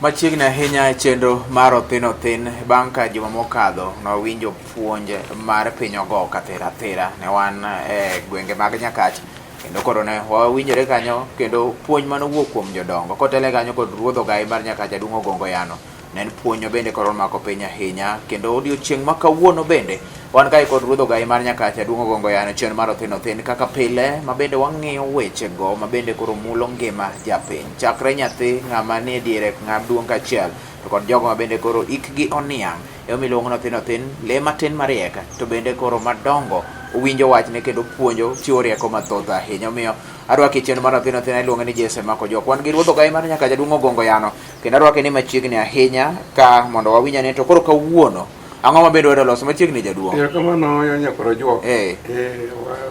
Machiegni ahinya e chenro mar Othin Othin bang' ka juma mokadho nowinjo puonj mar piny ogo katera ne wan e gwenge mag Nyakach, kendo koro ne wawinjore kanyo kendo puonj manowuok kuom jodongo kotele kanyo kod ruodh ogai mar Nyakach Adung' Ogongo Yano. Ne en puonj bende koro mako piny ahinya, kendo odiochieng' ma kawuono bende wan kae kod ruodh ogai mar Nyakach Adung' Ogongo Yano chenro mar Othin Othin kaka pile, ma bende wang'iyo wechego ma bende koro mulo ngima japiny chakre nyathi ng'ama ni diere ng'am duong' kachiel to kod jogo ma bende koro ikgi oniang' e miluongo ni Othin Othin, le matin mariek to bende koro madongo owinjo wachne kendo puonjo chiwo rieko mathoth ahinya. Omiyo arwaki chenro mar Othin Othin iluongo ni Jesse Mako Jok. Wan gi ruodh ogai mar Nyakach Adung' Ogongo Yano, kendo arwaki ni machiegni ahinya ka mondo wawinjane to koro kawuono ang'o ma bende wero loso machiegni jaduong'. Erokamano yo nyakoro jwok.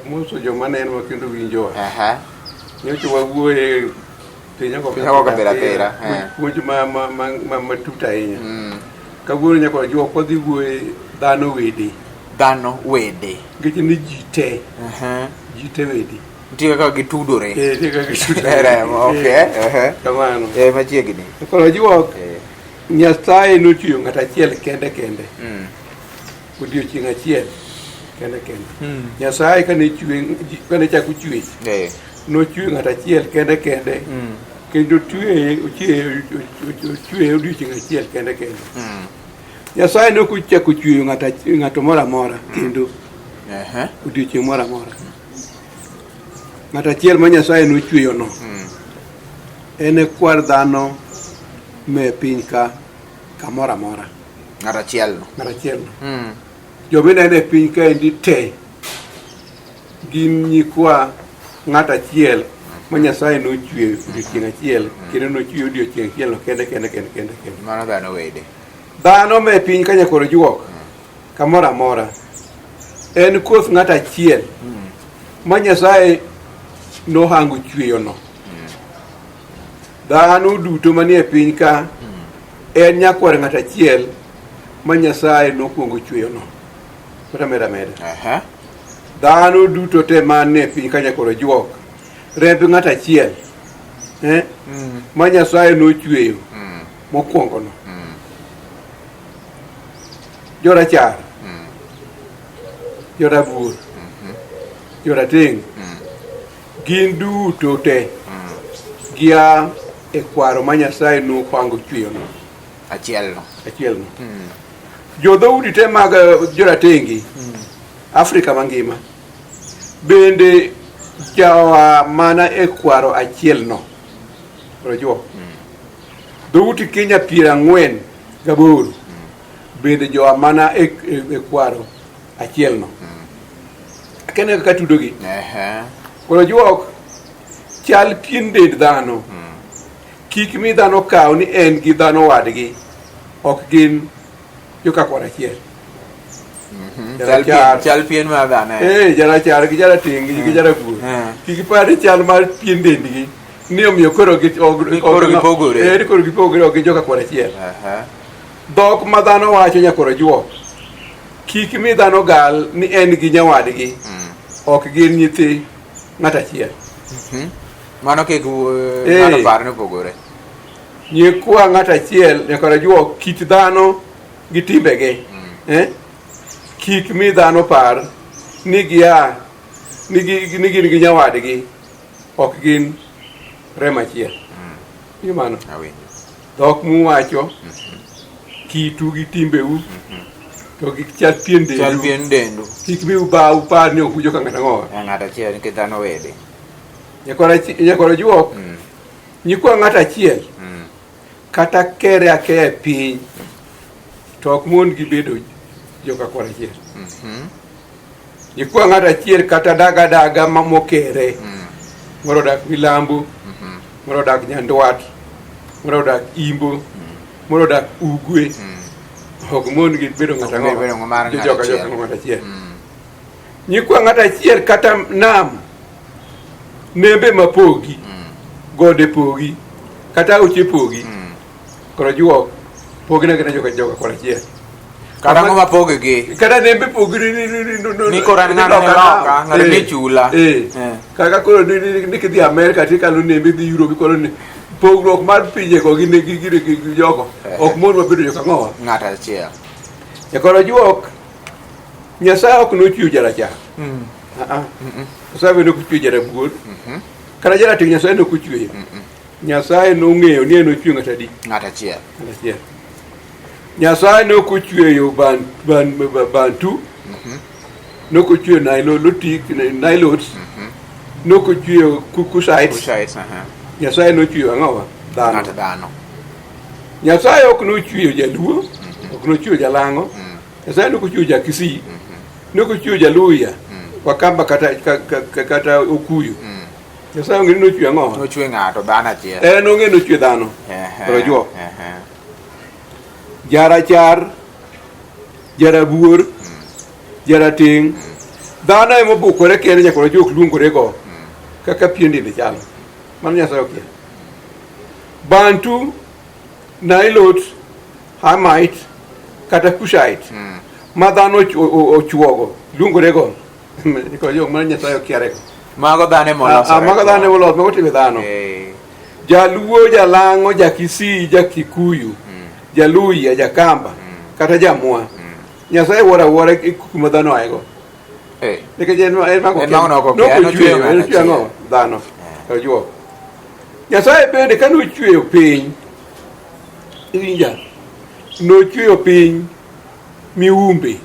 Muso joma neno ma kendo winjo. Nyocha wawuoye piny oko katera. Puonj matut ahinya. Kawuono nyakoro jwok wadhi wuoye dhano wede. Dhano wede. Nikech ni ji te. Ji te wede. Nitie kaka gitudore. Nitie kaka gitudore. Okay. Kamano. Machiegni. Koro jwok. Nyasaye nochweyo ng'ato achiel kende. Odiochieng' achiel kende. Nyasaye kane chako chwech, nochweyo ng'ato achiel kende. Kendo ochweyo odiochieng' achiel kende. Nyasaye nokochako chweyo ng'ato moro amora kendo odiochieng' moro amora. Ng'ato achiel ma Nyasaye nochweyo no en e kwar dhano me piny ka kamoro amora. Ng'ato achiel no. Jomene e piny ka endi te gin nyikwa ng'ato achiel ma Nyasaye nochweyo odiochieng' achiel kendo nochweyo odiochieng' achiel no kende. Mano dhano wede. Dhano me piny ka nyakoro juok kamoro amora en koth ng'ato achiel ma Nyasaye nohango chweyo no. Dhano duto manie piny ka en nyakwar ng'ato achiel ma Nyasaye nokuongo chweyo no. Mera. Dhano duto te manie piny ka nyakoro juok remb ng'ato achiel ma Nyasaye nochweyo mokuongo no. Jorachar, jorabuor, jorateng' gin duto te gia e kwaro ma Nyasaye nokuongo chweyo no. Achiel no. Jodhoudi te mag joratengi Afrika mangima bende jawa mana e kwaro achiel no. Rojo. Dhoudi Kenya 48 bende jowa mana e kwaro achiel no. Akene kaka tudogi. Koro juok chal pien dend dhano. Kik mi dhano kaw ni en gi dhano wadgi ok gin joka kwar achiel. Chal pien ma dhano. Jarachar gi jarateng' gi jarabuor. Kik pare chal mar pien dendgi ni omiyo koro gipogore ok gin joka kwar achiel. Dhok ma dhano wacho nyakoro juok kik mi dhano gal ni en gi nyawadgi ok gin nyithi ng'ato achiel. Mano kik ng'ato par ni pogore. Nyikwa ng'ato achiel nyakoro juok kit dhano gi timbegi. Kik mi dhano par ni gin gi nyawadgi ok gin rem achiel. Mano dhok muwacho kitu gi timbeu to gi chal pien dendu. Kik mi upar ni okujo ka ng'ato ang'owa. Ng'ato achiel nikech dhano wede. Nyakoro juok nyikwa ng'ato achiel kata kere akeya e piny to ok mon gi bedo joka kwar achiel. Nyikwa ng'ato achiel kata daga mokere. Moro odak milambo, moro odak nyandwat, moro odak imbo, moro odak ugwe. Ok mon gi bedo ng'ato ang'owa. Joka ng'ato achiel. Nyikwa ng'ato achiel kata nam nembe mapogi, gode pogi, kata uche pogi. Koro juok pogina gina joka kwar achiel. Kata ng'oma pogi. Kata nembe pogi ni koran ng'ano ne loka, ng'ano ne chula. Kaka koro ni kidhi Amerika tikalo nembe dhi Europe koro pogruok mar pinje go gi jogo ok mon mabedo joka ng'owa ng'ata achiel koro juok Nyasaye ok nochweyo jaracha Nyasaye bende ok ochweyo jarabuor kata jarateng' Nyasaye ne ok ochweyo Nyasaye nong'eyo ni en ochweyo ng'ata achiel Nyasaye ne ok ochweyo Bantu ne ok ochweyo Nilotes ne ok ochweyo Kushites Nyasaye nochweyo ang'owa dhano Nyasaye ok nochweyo Jaluo ok nochweyo Jalang'o Nyasaye ne ok ochweyo Jakisii ne ok ochweyo Jaluya Wakamba kata Okuyu Nyasaye ong'e ni nochweyo ang'owa nochweyo ng'ato dhano achiel nong'e nochweyo dhano koro juok jarachar jarabuor jarateng' dhano ema obukore kende nyaka juok luongore go kaka pien dende chalo mano Nyasaye okia Bantu Nilotes Hamite kata Kushite ma dhano ochuogo luongore go koro juok mano Nyasaye okiarego mago dhano moloso mago dhano moloso mago time dhano Jaluo Jalang'o Jakisii Jakikuyu Jaluya Jakamba kata Jamwa Nyasaye wuora wuora kuma dhano aego nikech en nochweyo dhano koro juok Nyasaye bende ka nochweyo piny iwinja nochweyo piny miumbe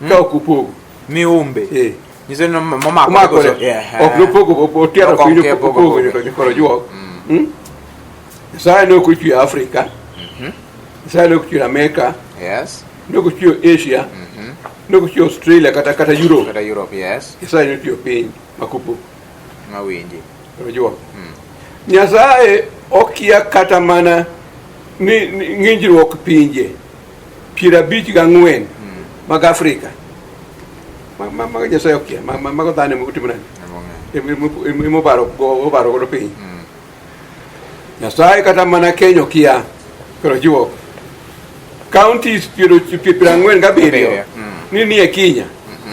ka ok opogo miumbe nyiso ni omakore ok nopogo otiaro piny opogo koro juok Nyasaye ne ok ochweyo Afrika Nyasaye ne ok ochweyo Amerika ne ok ochweyo Asia ne ok ochweyo Australia kata Europe Nyasaye ne ochweyo piny makopo mawinji koro juok Nyasaye okia kata mana ni ng'injruok pinje 54 mag Afrika mago Nyasaye okia mago dhano emotimo nani emobaro godo piny Nyasaye kata mana Kenya okia koro juok counties 47 ni e Kenya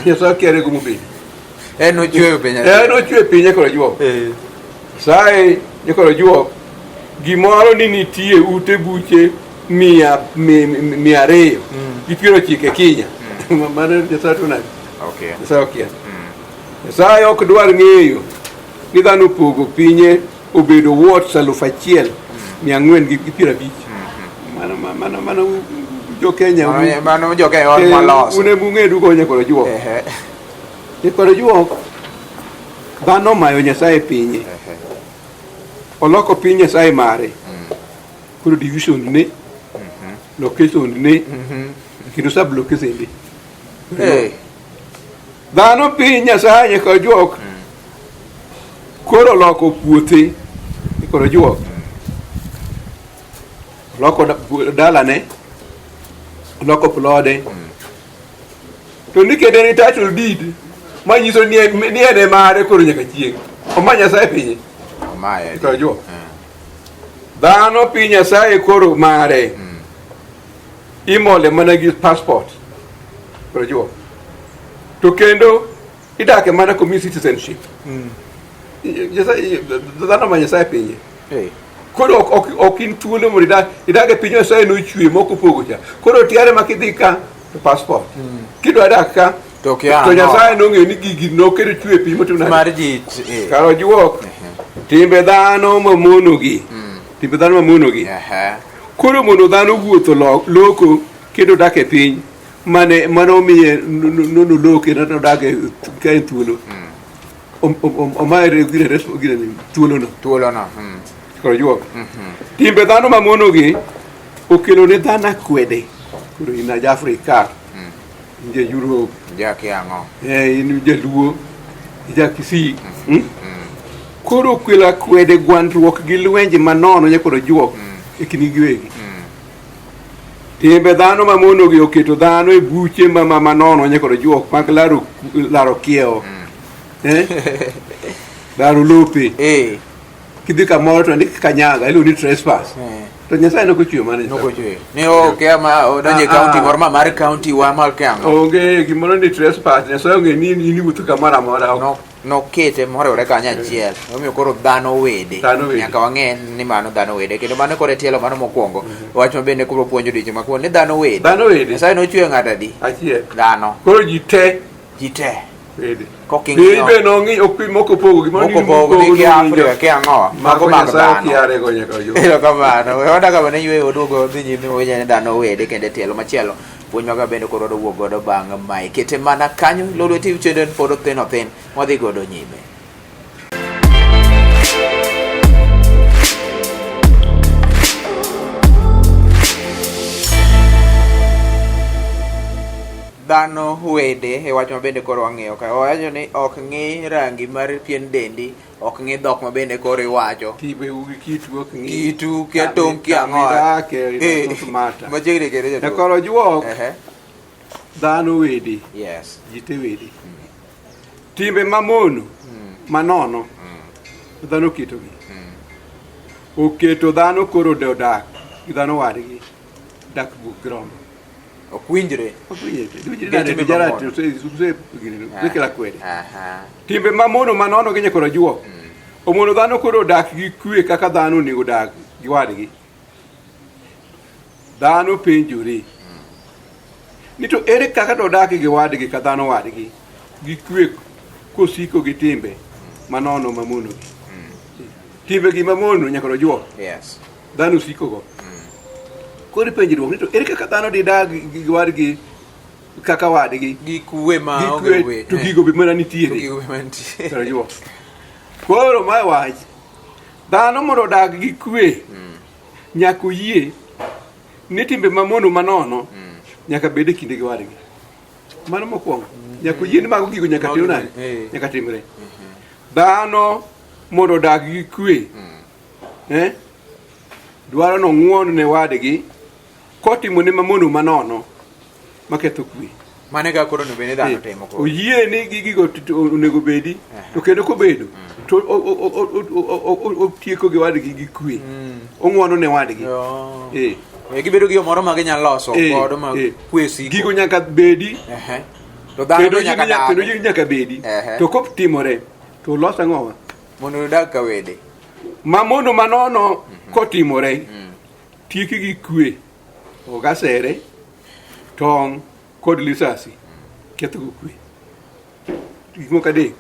Nyasaye okiare go mobedi nochweyo pinye koro juok Nyasaye koro juok gimoro ni nitie ute buche 200 gi 90 Kenya mano Nyasaye tunani Nyasaye okia Nyasaye ok dwar ng'eyo ni dhano opogo pinye obedo wards 1,450 mano jo Kenya une bung'e duko nyakoro juok koro juok dhano mayo Nyasaye pinye oloko piny Nyasaye mare koro division ne location ne kendo sub location ne dhano piny Nyasaye nyaka juok koro loko puothe koro juok loko dalane loko plode to nikende ni title deed manyiso ni ene mare koro nyaka chieng' oma Nyasaye pinye koro juok dhano piny Nyasaye koro mare imole mana gi passport koro juok to kendo idake mana komi citizenship dhano ma Nyasaye pinye koro ok in thuolo mondo idage piny Nyasaye nochwe moko pogo cha koro tiare makidhi ka to passport kidwa dak ka to Nyasaye nong'eyo ni gigi nokedo chwe piny motimo mar ji karo juok timbe dhano mamonogi koro mondo dhano wuotho loko kendo dak e piny manomiye noloke nodage ka en thuolo omayre thuolono koro juok timbe dhano mamonogi okelo ne dhano akwede koro in ja-Afrika in Europe in Jaluo Jakisii koro okelo akwede gwandruok gi lwenje manono nyakoro juok e kindi giwegi timbe dhano mamonogi oketo dhano e buche manono nyakoro juok mag laro kiewo laro lope kidhi kamoro to ndik kanyaga iluongo ni trespass to Nyasaye nok ochweyo mane ne okia ma odonje county moro mar county wa mar Kiango onge gimoro ni trespass Nyasaye onge ni wuotho kamoro amora nokete moriwore kanyo achiel. Omiyo koro dhano wede. Nyaka wang'e ni mano dhano wede. Kendo mano kore tielo mano mokwongo. Wach ma bende koro puonjo dicho makwongo ni dhano wede. Dhano wede. Nyasaye nochweyo ng'ato adi? Achiel. Dhano. Koro ji te wede. Koking'io. Be nong'i moko pogo gimoro ni moko ni Afrika ke ang'o. Mago mag dhano. Erokamano. Wanda kama ne yweyo oduogo dhi nyime wenya ni dhano wede kendo tielo machielo. Puonj maga bende koro wuok godo bang' mae. Kete mana kanyo Lolwe TV chenro pod othin othin. Wadhi godo nyime. Dhano wede e wach ma bende koro wang'eyo ka. Owacho ni ok ng'i rangi mar pien dendi, ok ng'i dhok ma bende koro iwacho. Tibe ugi kitu ok ng'i. Kitu ke tong' ki ang'o. Machiegni kere jatuo. Koro juok. Dhano wede. Yes. Ji te wede. Timbe mamono manono dhano ketogi. Oketo dhano koro odak gi dhano wadgi. Dak buk rombo. Okwinjre. Timbe mamono manono ginye koro juok. Omono dhano koro odak gi kwe kaka dhano onego odak gi wadgi. Dhano penjore. Nito ere kaka dodak gi wadgi ka dhano wadgi gi kwe kosiko gi timbe manono mamono gi. Timbe gi mamono nyaka rojuo. Yes. Dhano siko go. Kori penjruok nito ere kaka dhano didag gi wadgi kaka wadgi gi kwe ma ogewe. To gigo be mana nitiere. Gigo be mana nitiere. Rojuo. Koro mai wach. Dhano mondo odag gi kwe. Nyaka oyie ni timbe mamono manono nyaka bede kinde gi wadgi. Mano mokwongo. Nyaka oyie ni mago gigo nyaka timre. Nyaka timre. Dhano mondo odag gi kwe. Dwaro no ng'uon ne wadgi kotimo ne mamono manono maketho kwe. Mane ga koro no bende dhano timo koro. Oyie ni gigo onego bedi to kendo kobedo to otieko gi wadgi gi kwe. Ong'uono ne wadgi. Gibedo gi moro ma ginyalo loso godo ma kwe siko. Gigo nyaka bedi. To dhano nyaka dak. Kendo nyaka bedi. To kotimore to losa ng'owa. Mondo odag ka wede. Mamono manono kotimore. Tieki gi kwe. Ogasere. Tong kod lisasi. Ketho go kwe. Gimo kadek.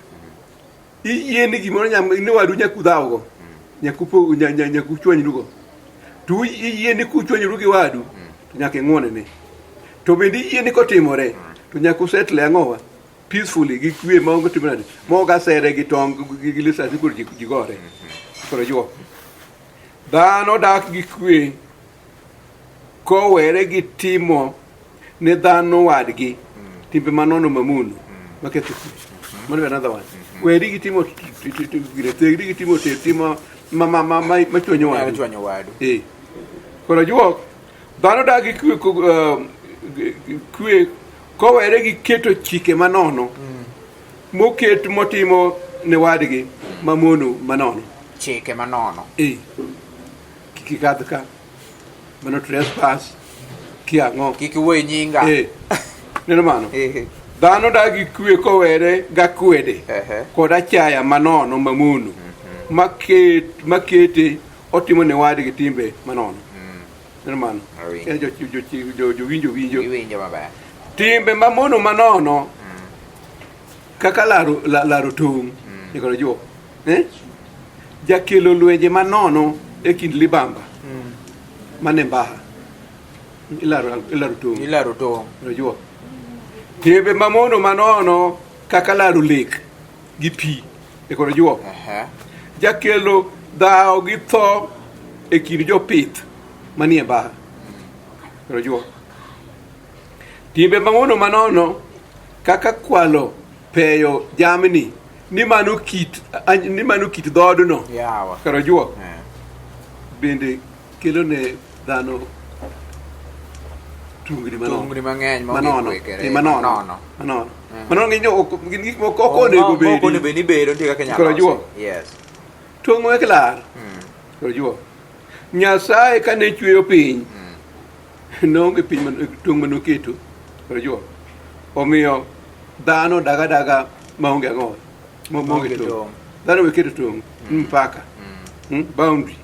Iyie ni gimoro ni wadu nyakudhaogo. Nyakupo nyakuchwanyrugo. Tu iyie ni kuchwanyru gi wadu to nyaka ng'wone ne. To bende iyie ni kotimore to nyaka settle ang'owa peacefully gi kwe ma onge timore. Moga sere gi tong gi lisasi kod jigore. Koro juo. Dhano dak gi kwe kowere gi timo ne dhano wadgi timbe manono mamono maketho kwe. Mano another one. Weri gi timo tegri gi timo timo machwanyo wadu. Koro juok. Dhano dak gi kwe kowere gi keto chike manono moket motimo ne wadgi mamono manono. Chike manono. Kiki kadh ka. Mano trespass. Kiang'o. Kiki wuoyi nyinga. Neno mano. Dhano dagi kwe kowere ga kwede. Kod achaya manono mamono. Makete otimo ne wadgi timbe manono. Neno mano. Jo winjo. Winjo maber. Timbe mamono manono. Kaka laro tong'. Nikoro jo. Jakelo lwenje manono e kind libamba. Mane mbaha. Ilaro tong'. Rojuo. Timbe mamono manono kaka laro lek gi pi. Ekoro juo. Jakelo dhao gi tho e kind jopith manie mbaha. Rojuo. Timbe mamono manono kaka kwalo peyo jamni ni mano kit dhodno. Yawa. Koro juo. Bende kelo ne dhano tungni mang'eny manono. Manono gin gik moko onego bedi. Moko onego bedi bedo nitie kaka nyalo. Koro juo. Yes. Tong'o e klar. Koro juo. Nyasaye kane chweyo piny. Nonge piny tong' manoketo. Koro juo. Omiyo dhano daga maonge ang'o. maonge tong'. Dhano we keto tong', mpaka, boundary.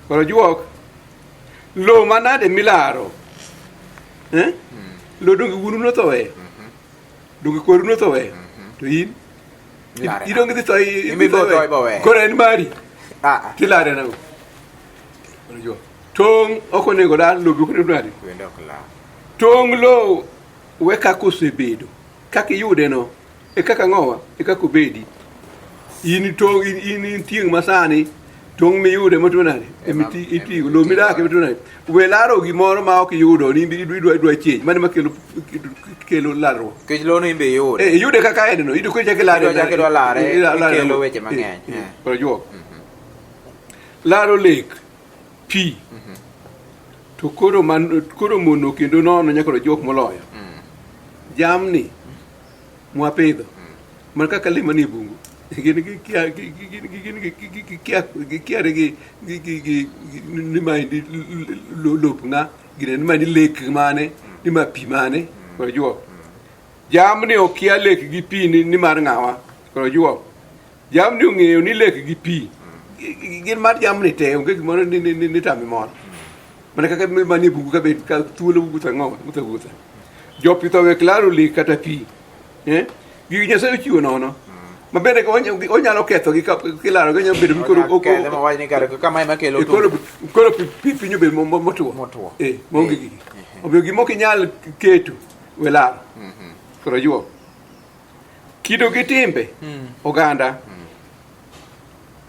Koro juok, lo manade milaro, lo donge wunu no thowe, donge koru no thowe, to in donge dhi thowe, koro en mari, tilare na. Koro juok, tong' ok onego dar, lo bi ok onego dar. Tong' lo we kaka osebedo, kaka iyude no, e kaka ng'owa, e kaka obedi. In tieng' masani, tong' miyude motonade, iti lo midake motonade. We laro gimoro ma ok yudo, ni idwa chej, mane makelo larruok. Kech lo no imbe yude. Yude kaka en no, ido ko chake lare. Ido chake lare, ikelo weche mang'eny. Koro juok. Laro lek, pi. To koro mono kendo nono nyakoro juok moloyo. Jamni mwapidho, man kaka le manie bungu. Gin kiare gi ni maindi lop nga gine ni maindi lek mane ni ma pi mane koro juo jamni okia lek gi pi ni mar ngawa koro juo jamni ong'eyo ni lek gi pi gin mar jamni te onge gimoro ni tami moro mana kaka manie bungu ka bet ka thuolo wuotho ng'owa wuotho jopitho we klaro lek kata pi gigi Nyasaye ochiwo nono ma bende onyalo ketho gi kilaro gi nyalo bedo koro pinyo bedo motuo maonge gigi omiyo gimok inyal keto we laro koro juo kido gi timbe oganda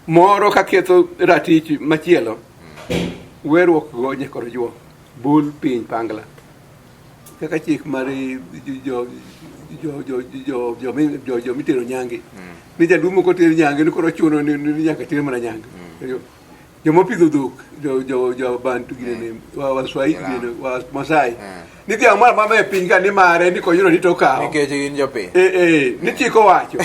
moro ka ketho ratich machielo weruok go nyakoro juo bul piny pangla kaka chik mar jo mitero nyange ni jadumo ko ter nyange ni koro chuno ni nyaka ter mana nyange jo mopidho dhok jo bantu gine waswahili gine masai ni dia mar mama e piny ka ni mare ni koyudo ni to kawo nikech gin jopiny ni chiko wacho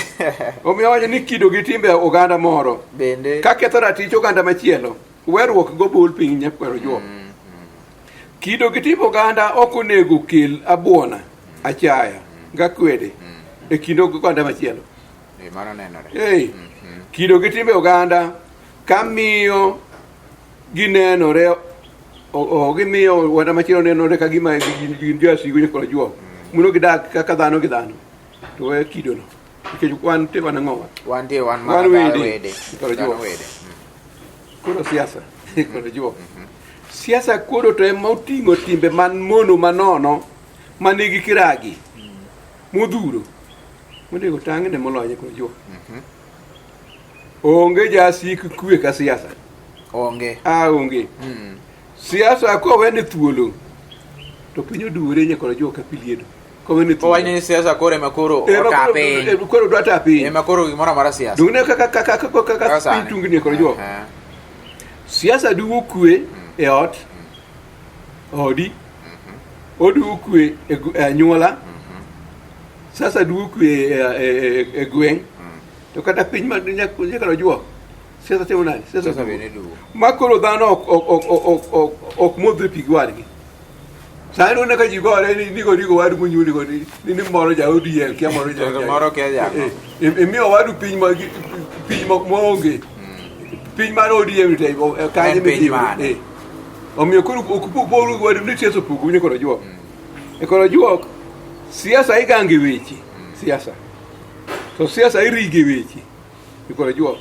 omiyo wacho ni kido gi timbe oganda moro bende ka ketho ratich oganda machielo weruok go bol piny nyakwero juo kido gi timbe oganda ok onego kel abuona achaya ga kwede e kido oganda machielo mano nenore kido gi timbe oganda kamiyo ginenore gimiyo wanda machielo nenore ka gima gin jasigo nyakoro juo muno gidak kaka dhano gi dhano to we kido no nikech wan te wan ang'owa wan wede koro siasa koro juo siasa koro to ema oting'o timbe man mono manono manigi kiragi modhuro monego tang'ne moloyo koro juo onge jasik kwe ka siasa onge siasa kowene thuolo to piny odure nyakoro juo ka piliedo kowene thuolo owachni ni siasa koro ema koro ota piny koro dwa ta piny ema koro gimoro amora siasa dung'ne kaka piny tungni koro juo siasa duwo kwe e ot odi oduwo kwe e anyuola sasa duwo kwe e gweng' to kata piny nyakoro juo siasa timo nani siasa bende duwo ma koro dhano ok modhre pi gi wadgi sani nune ka ji gore ni wadu munyuli go ni moro ja odiel kia moro imiyo wadu piny maonge piny mar odiel te kanye mitimo omiyo koro okuporu wadu ni siasa opogo nyakoro juo koro juok siasa igange weche siasa to siasa irige weche koro juok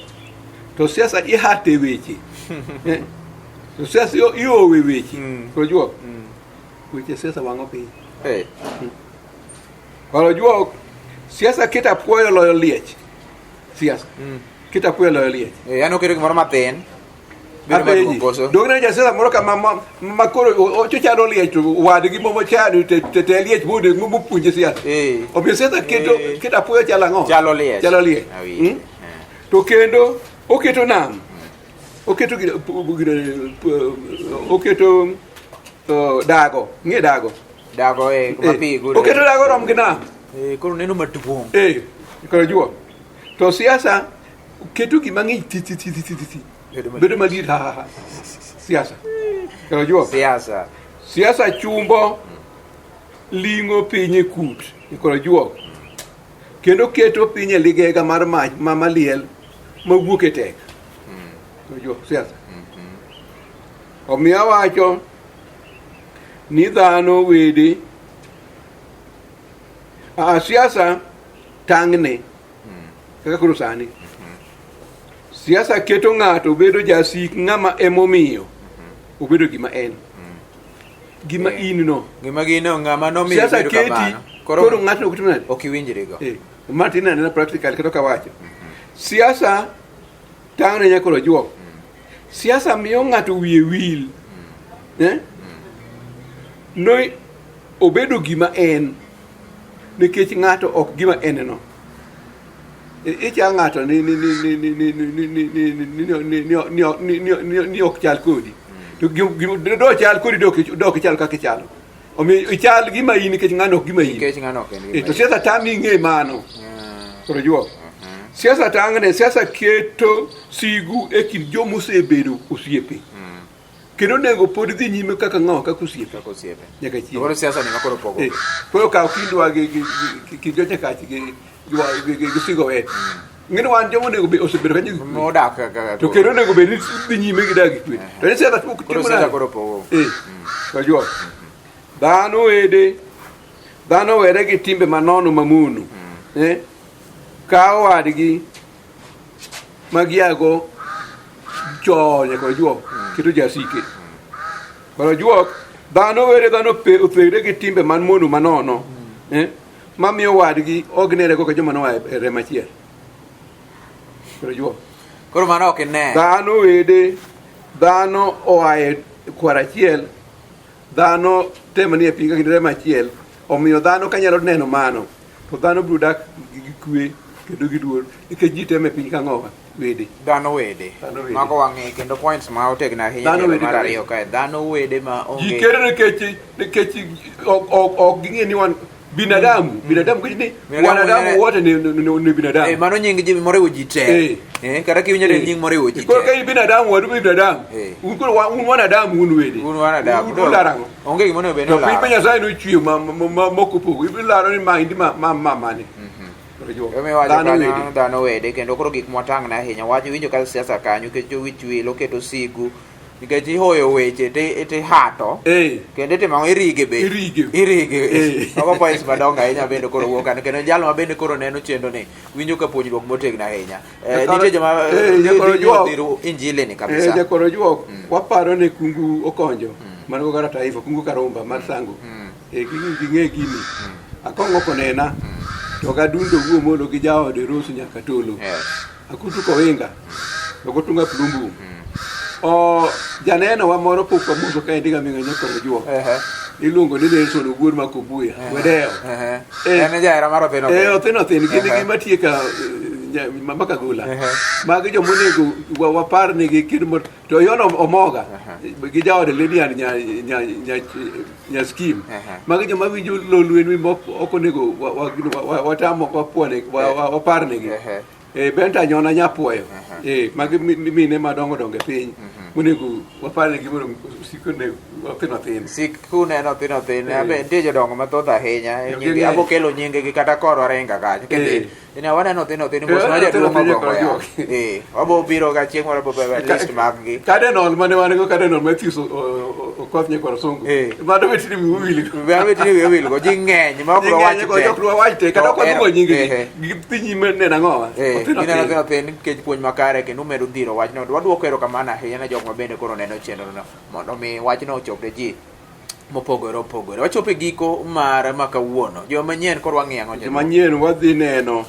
to siasa ihate weche to siasa iowe weche koro juok weche siasa wang'o piny koro juok siasa kita puoyo loyo liech siasa kita puoyo loyo liech ano kero gimoro mathin dogna jasiasa moro ka ma koro ochochano liech to wadgi momochano te liech bude mopuonje siasa omiyo siasa kita puoyo chalo ang'o chalo liech to kendo oketo nam oketo dago ng'e dago oketo dago rom gi nam koro neno maduong' koro juo to siasa keto gima ng'ich ti bedo malit siasa koro juo siasa chumbo ling'o piny e kut koro juo kendo keto piny e ligega mar mach maliel mawuok e tek. Jo siasa. Omiyo awacho ni dhano wede siasa tang'ne kaka koro sani. Siasa keto ng'ato bedo jasik ng'ama emomiyo obedo gima en. Gima in no. Gima gino ng'ama nomiyo bedo kamano. Koro ng'ato ok timna. Ok iwinjrego. Martin na practical kata kawacho. Siasa tang'ne nyako juok. Siasa miyo ng'ato wiye wil. No obedo gima en. Nikech ng'ato ok gima en no. Icha ng'ato ni ok chal kodi. To do chal kodi do chal kaka chalo. Omiyo ichal gima in nikech ng'ano ok gima in. Nikech ng'ano ok en. To siasa tami ng'e mano. Koro juok. Siasa tang'ne, siasa keto sigu e kind joma osebedo osiepe. Kendo nego pod dhi nyime kaka ng'o kaka osiepe. Nyaka chieng'. Koro siasa ni makoro pogo. Koro kaw kindwa gi joche kachi gi sigo wet. Ng'ino wan joma nego osebedo kanyo gi modak to kendo nego bed ni dhi nyime gi dak gi kwe. To ne siasa koro siasa koro pogo. Ka juok. Dhano wede gi timbe manono mamono. Kawo wadgi magiago chonye kod juok keto jasike. Koro juok dhano othegre gi timbe man mono manono mamiyo wadgi ognere kaka joma noa e rem achiel. Koro juok koro mano ok ne dhano oa e kwar achiel, dhano tema ni e pinga gi rem achiel, omiyo dhano kanyalo neno mano to dhano biro dak gi kwe kendo gi duol nikech ji teme piny ka ng'owa wede. Dhano wede. Mago wang'e kendo points ma otegna ahinya mar ariyo kae. Dhano wede ma onge. Ji kero nikech ok ging'e ni wan binadamu kich ni wanadamu wote ni binadamu. Mano nying ji moriwo ji te. Kata kiwinjo ni nying moriwo ji te. Koro ka i binadamu wadu binadamu. Un wanadamu un wede. Un wanadamu. Un larango. Onge gimono bende olaro. To piny Nyasaye nochweyo moko pogo. Ibiro laro ni ma indi mane. Dhano wede kendo koro gik mwatang'na ahinya wach winjo ka siasa kanyo kech wich wil oketo sigu nikech ihoyo weche te hato kendo itimo irige be irige mago points madongo ahinya bende koro wuok kan kendo jalo ma bende koro neno chendo ni winjo ka puonjruok motegno ahinya nitie joma dhiru injili ni kabisa. Koro juok waparo ne kungu okonjo mango kara taifa kungu karomba mar sango ging'e gini akong'o konena to gadundo wuo mondo gi jaode Rosu nyaka tolo. Akutu ko winga. To gotunga plumbu. Janeno wa moro pok amuso ka ndiga ming'anyo koro juok. Iluongo ni Nelson Oguor Makobuya. Wedeo. En jaera mar Othinothin gini gima tieka maka gula. Magi jo monego wapar ni gi kid to yono omoga. Gi jaode Ledian nya scheme. Magi jo mawinjo lolwen mi mok okonego watamo kwapone wapar ni gi. Benta nyona nyapuoyo. Magi mine madongo donge piny. Monego wapar ni gi mondo sikone Othinothin. Sikune Othinothin. Abe nitie jodongo mathoth ahinya. Abo kelo nyinge gi kata koro arenga kacha. Kendo ina waneno Othinothin mos ma jaduong' ogongo ya. Wabo biro ga chieng' moro bobe list mag gi. Cardinal mane wanego Cardinal Matthews okoth nyakoro songo. Mado betini mi wil. Betini mi wil go ji ng'eny ma bro wach te. Jokro wach te kata kwa dugo nyinge gi piny nena ng'owa. Othinothin kech puonj makare kendo medo dhiro wachno. Waduoko erokamano ahinya ne jok ma bende koro neno chenro no mondo mi wachno ochop ne ji mopogore opogore. Wachopo e giko mar makawuono. Joma manyien koro wang'iang'o. Joma manyien wadhi neno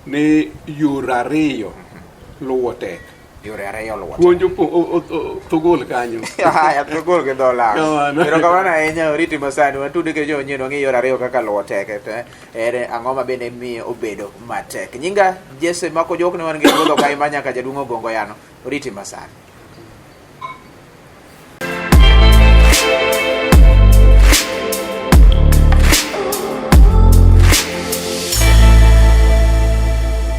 ni yore ariyo luwo tek. Yore ariyo luwo tek. Puonjo togol kanyo. Ya togol gi dola. Erokamano ahinya oriti masani watude ke joma manyien wang'i yore ariyo kaka luwo tek. Ere ang'o ma bende miyo obedo matek. Nyinga Jesse Mako jok ne wan gi wuodho kae manyaka jaduong' ogongo yano. Oriti masani.